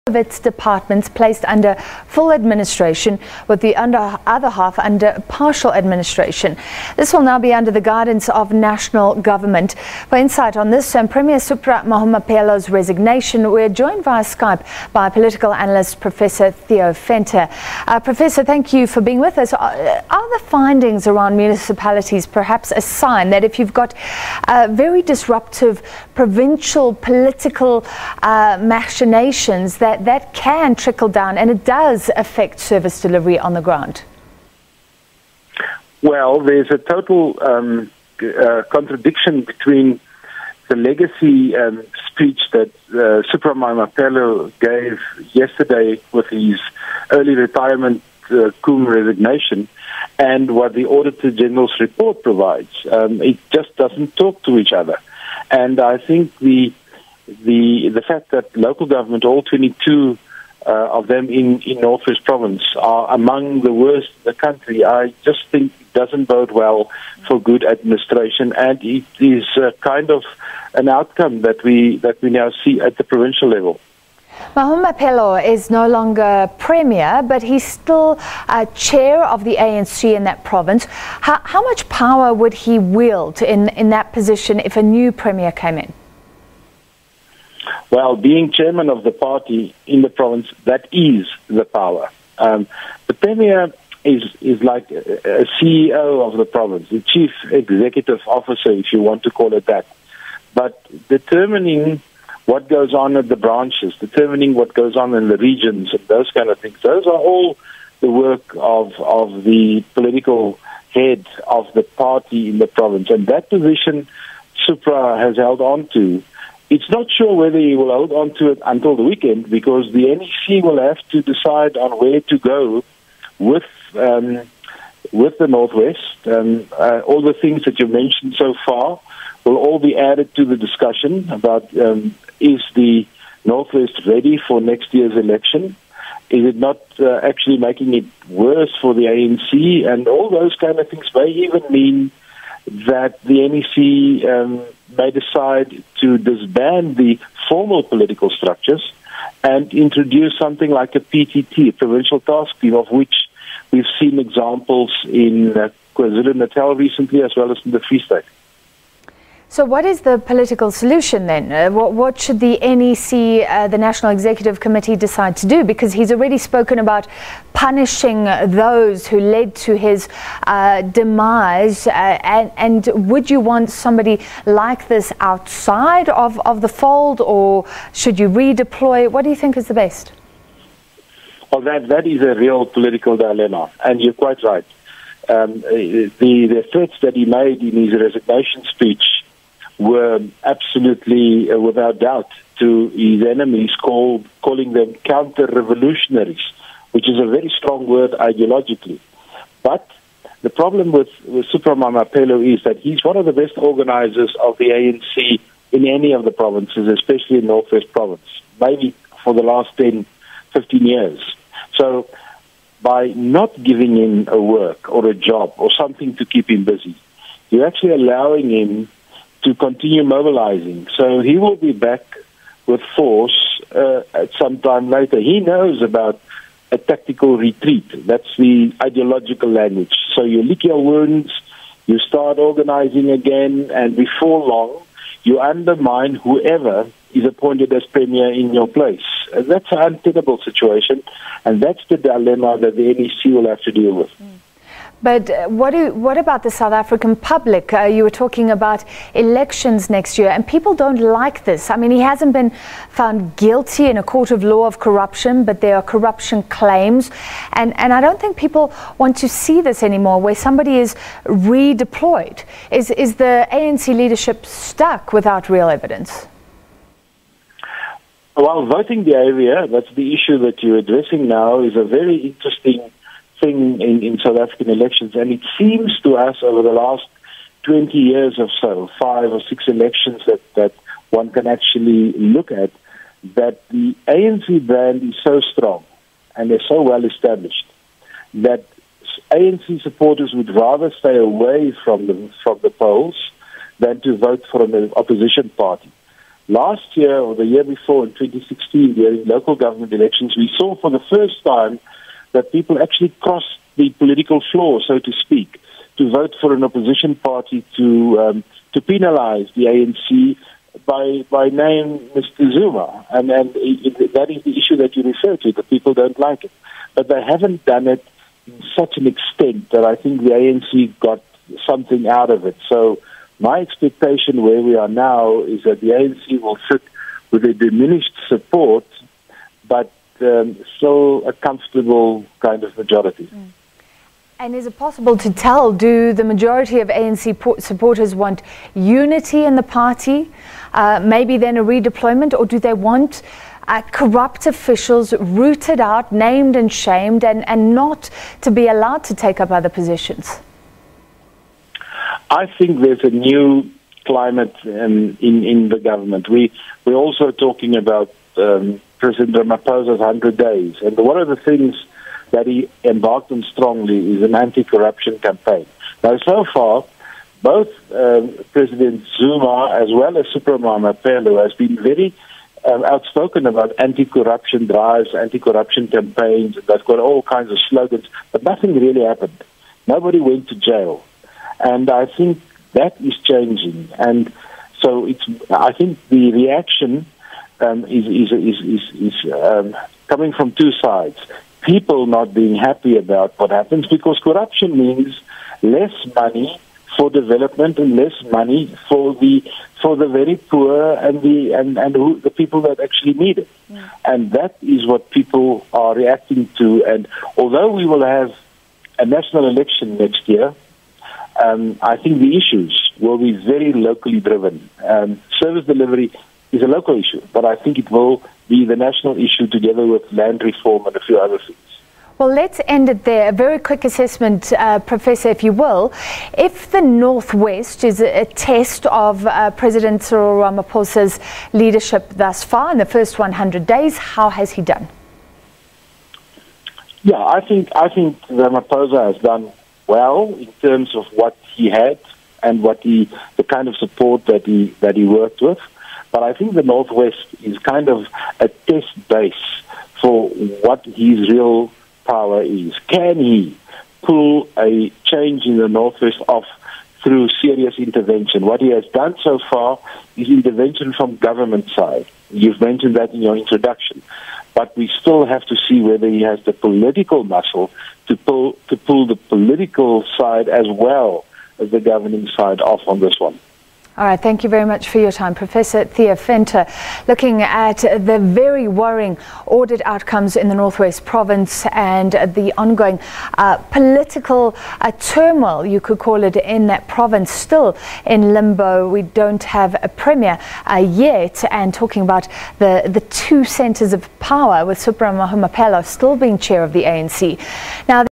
of its departments placed under full administration, with the other half under partial administration. This will now be under the guidance of national government. For insight on this and Premier Supra Mahumapelo's resignation, we're joined via Skype by political analyst Professor Theo Venter. Professor, thank you for being with us. Are the findings around municipalities perhaps a sign that if you've got very disruptive provincial political machinations, that can trickle down and it does affect service delivery on the ground? Well, there's a total contradiction between the legacy speech that Supra Mahumapelo gave yesterday with his early retirement cum resignation and what the Auditor General's report provides. It just doesn't talk to each other. And I think the fact that local government, all 22 of them in Northwest Province, are among the worst in the country, I just think it doesn't bode well for good administration, and it is kind of an outcome that we now see at the provincial level. Mahumapelo is no longer Premier, but he's still chair of the ANC in that province. How much power would he wield in that position if a new Premier came in? Well, being chairman of the party in the province, that is the power. The Premier is like a CEO of the province, the chief executive officer, if you want to call it that. But determining what goes on at the branches, determining what goes on in the regions and those kind of things, those are all the work of the political head of the party in the province. And that position Supra has held on to. It's not sure whether he will hold on to it until the weekend, because the NEC will have to decide on where to go with the Northwest. All the things that you mentioned so far will all be added to the discussion about is the Northwest ready for next year's election? Is it not actually making it worse for the ANC? And all those kind of things may even mean that the NEC may decide to disband the formal political structures and introduce something like a PTT, a provincial task team, of which we've seen examples in KwaZulu-Natal recently, as well as in the Free State. So what is the political solution then? What should the NEC, the National Executive Committee, decide to do? Because he's already spoken about punishing those who led to his demise. And would you want somebody like this outside of the fold, or should you redeploy? What do you think is the best? Well, that is a real political dilemma, and you're quite right. The threats that he made in his resignation speech were absolutely, without doubt, to his enemies, calling them counter-revolutionaries, which is a very strong word ideologically. But the problem with Supra Mahumapelo is that he's one of the best organizers of the ANC in any of the provinces, especially in Northwest Province, maybe for the last 10, 15 years. So by not giving him a work or a job or something to keep him busy, you're actually allowing him to continue mobilizing. So he will be back with force at some time later. He knows about a tactical retreat. That's the ideological language. So you lick your wounds, you start organizing again, and before long, you undermine whoever is appointed as Premier in your place. And that's an untenable situation, and that's the dilemma that the NEC will have to deal with. But what about the South African public? You were talking about elections next year, and people don't like this. I mean, he hasn't been found guilty in a court of law of corruption, but there are corruption claims. And I don't think people want to see this anymore, where somebody is redeployed. Is the ANC leadership stuck without real evidence? Well, voting behavior, that's the issue that you're addressing now, is a very interesting thing in South African elections, and it seems to us over the last 20 years or so, 5 or 6 elections that one can actually look at, that the ANC brand is so strong and they're so well established that ANC supporters would rather stay away from the polls than to vote for an opposition party. last year or the year before in 2016, during local government elections, we saw for the first time that people actually crossed the political floor, so to speak, to vote for an opposition party to penalize the ANC by name Mr. Zuma. And that is the issue that you refer to, that people don't like it. But they haven't done it in such an extent that I think the ANC got something out of it. So my expectation where we are now is that the ANC will sit with a diminished support, but still a comfortable kind of majority. And is it possible to tell, do the majority of ANC supporters want unity in the party, maybe then a redeployment, or do they want corrupt officials rooted out, named and shamed, and not to be allowed to take up other positions? I think there's a new climate in the government. We're also talking about President Ramaphosa's 100 days. And one of the things that he embarked on strongly is an anti-corruption campaign. Now, so far, both President Zuma as well as Supra Mahumapelo has been very outspoken about anti-corruption drives, anti-corruption campaigns, and they've got all kinds of slogans, but nothing really happened. Nobody went to jail. And I think that is changing. And so I think the reaction is coming from two sides. People not being happy about what happens, because corruption means less money for development and less money for the very poor and the people that actually need it. Yeah. And that is what people are reacting to. And although we will have a national election next year, I think the issues will be very locally driven. Service delivery is a local issue, but I think it will be the national issue together with land reform and a few other things. Well, let's end it there. A very quick assessment, Professor, if you will. If the Northwest is a test of President Cyril Ramaphosa's leadership thus far in the first 100 days, how has he done? Yeah, I think Ramaphosa has done well in terms of what he had and the kind of support that he worked with. But I think the Northwest is kind of a test base for what his real power is. Can he pull a change in the Northwest off through serious intervention? What he has done so far is intervention from government side. You've mentioned that in your introduction. But we still have to see whether he has the political muscle to pull the political side as well as the governing side off on this one. All right, thank you very much for your time. Professor Theo Venter, looking at the very worrying audit outcomes in the Northwest Province and the ongoing political turmoil, you could call it, in that province, still in limbo. We don't have a premier yet, and talking about the two centres of power, with Supra Mahumapelo still being chair of the ANC. Now,